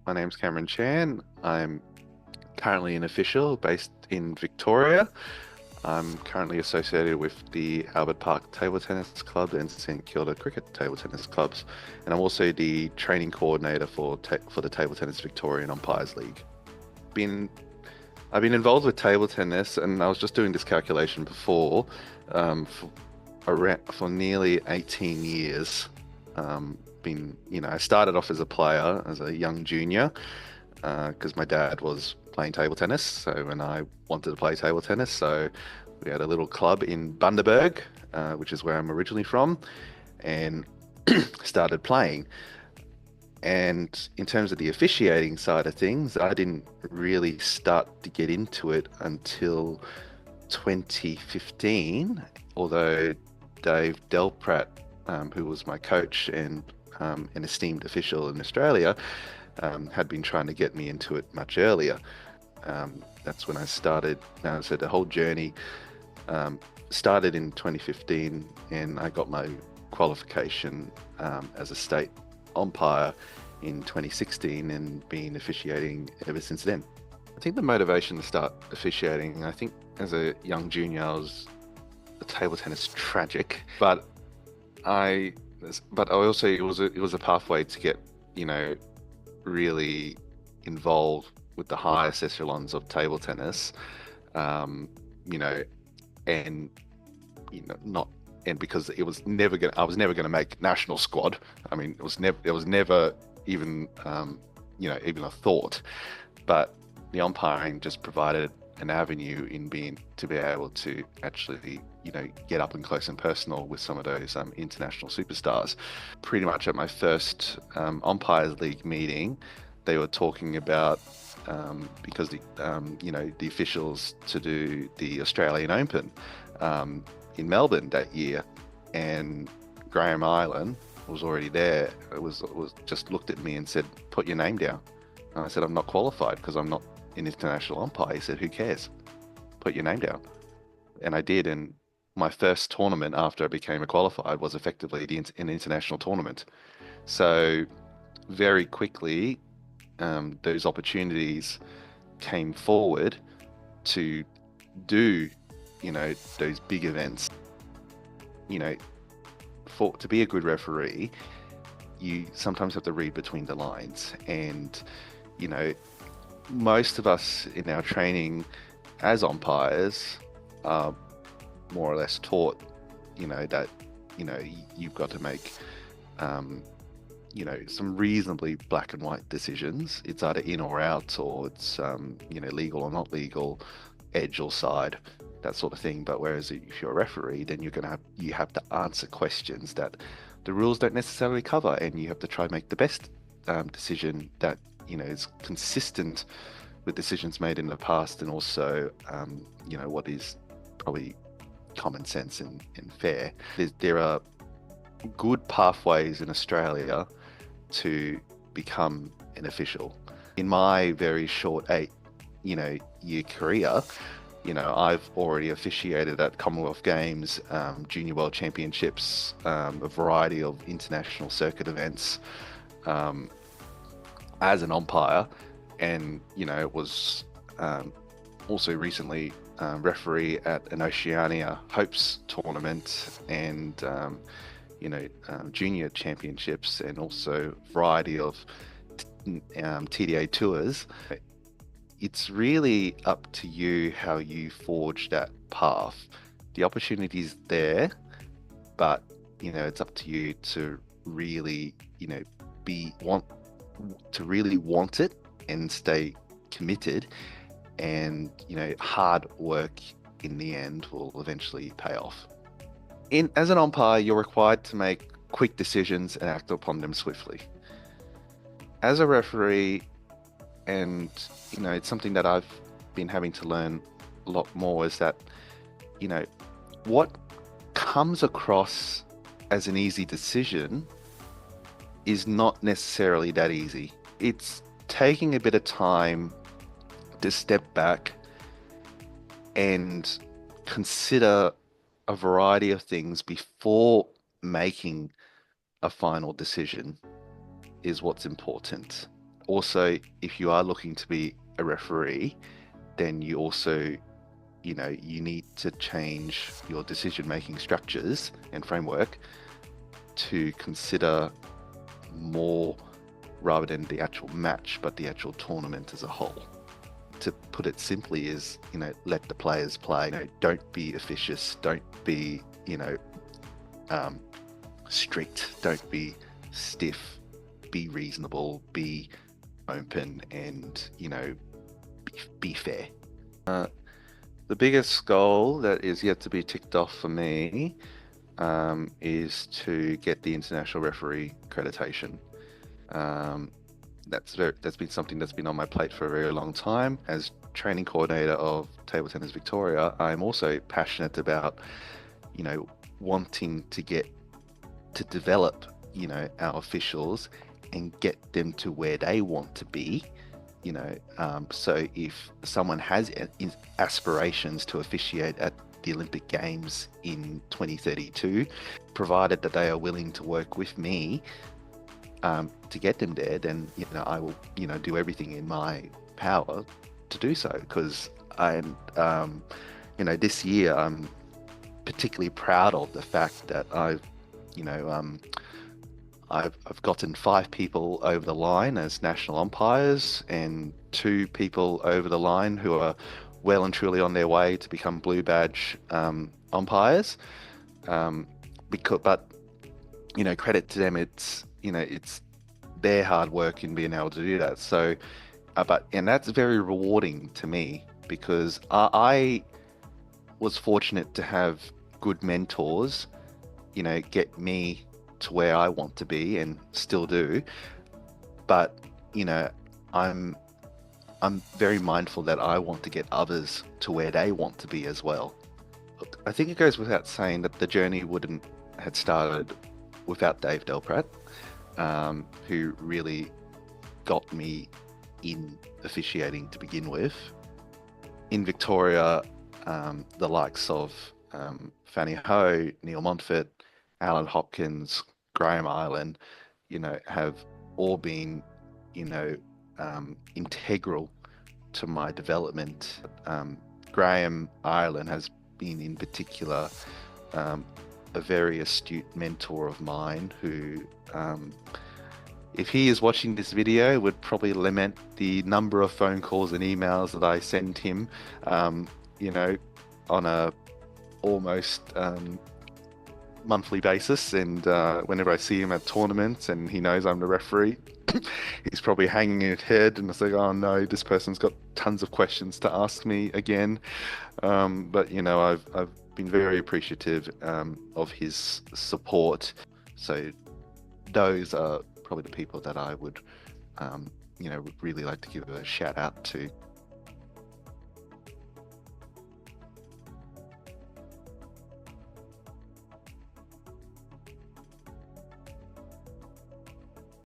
My name's Kameron Chan. I'm currently an official based in Victoria. I'm currently associated with the Albert Park Table Tennis Club and St Kilda Cricket Table Tennis Clubs, and I'm also the training coordinator for the Table Tennis Victorian Umpires League. Been I've been involved with table tennis, and I was just doing this calculation before, for for nearly 18 years. I started off as a player, as a young junior, because my dad was playing table tennis. So when I wanted to play table tennis, so we had a little club in Bundaberg, which is where I'm originally from, and started playing. And in terms of the officiating side of things, I didn't really start to get into it until 2015, although Dave Delprat, who was my coach and an esteemed official in Australia, had been trying to get me into it much earlier. That's when I started. Now, so the whole journey started in 2015, and I got my qualification as a state umpire in 2016 and been officiating ever since then. I think the motivation to start officiating, I think as a young junior, I was the table tennis tragic, I, but I also it was a pathway to get really involved with the highest echelons of table tennis, um, you know, and not and because I was never gonna make national squad. I mean, it was never even even a thought. But the umpiring just provided an avenue in being to be able to actually get up and close and personal with some of those international superstars. Pretty much at my first umpires league meeting, they were talking about because the officials to do the Australian Open in Melbourne that year, and Graham Island was already there. It was just looked at me and said, "Put your name down." And I said, "I'm not qualified because I'm not an international umpire." He said, "Who cares? Put your name down." And I did. And my first tournament after I became a qualified was effectively an international tournament. So very quickly, those opportunities came forward to do, those big events. You know, for to be a good referee, you sometimes have to read between the lines. And, you know, most of us in our training as umpires are more or less taught, that, you've got to make, um, some reasonably black and white decisions. It's either in or out, or it's, legal or not legal, edge or side, that sort of thing. But whereas if you're a referee, then you have to answer questions that the rules don't necessarily cover, and you have to try and make the best decision that is consistent with decisions made in the past, and also what is probably common sense and fair. There are good pathways in Australia to become an official. In my very short year career, I've already officiated at Commonwealth Games, Junior World Championships, a variety of international circuit events, as an umpire, and was also recently referee at an Oceania Hopes tournament, and junior championships, and also a variety of TDA tours. It's really up to you how you forge that path. The opportunity's there, but it's up to you to really, be really want it and stay committed, and hard work in the end will eventually pay off. As an umpire, you're required to make quick decisions and act upon them swiftly. As a referee, and it's something that I've been having to learn a lot more, is that what comes across as an easy decision is not necessarily that easy. It's taking a bit of time to step back and consider a variety of things before making a final decision is what's important. also, if you are looking to be a referee, then you also, you need to change your decision-making structures and framework to consider more rather than the actual match, but the actual tournament as a whole. To put it simply is, let the players play. Don't be officious. Don't be, um, strict. Don't be stiff. Be reasonable. Be open, and be fair. The biggest goal that is yet to be ticked off for me is to get the international referee accreditation. Um, that's been something that's been on my plate for a very long time. As training coordinator of Table Tennis Victoria, I'm also passionate about, wanting to develop, our officials and get them to where they want to be. So if someone has aspirations to officiate at the Olympic Games in 2032, provided that they are willing to work with me to get them there, then I will do everything in my power to do so. Because this year I'm particularly proud of the fact that you know I've gotten 5 people over the line as national umpires, and 2 people over the line who are well and truly on their way to become blue badge umpires. But credit to them, it's their hard work in being able to do that. So, and that's very rewarding to me, because I was fortunate to have good mentors, get me to where I want to be, and still do. But I'm very mindful that I want to get others to where they want to be as well. Look, I think it goes without saying that the journey wouldn't had started without Dave Delprat, who really got me in officiating to begin with. In Victoria, the likes of Fanny Ho, Neil Montfort, Alan Hopkins, Graham Ireland, have all been, integral to my development. Graham Ireland has been, in particular, a very astute mentor of mine who, if he is watching this video, would probably lament the number of phone calls and emails that I send him, on a almost monthly basis. And whenever I see him at tournaments and he knows I'm the referee, he's probably hanging his head, and it's like, oh no, this person's got tons of questions to ask me again. But I've been very appreciative of his support. So those are probably the people that I would, really like to give a shout out to.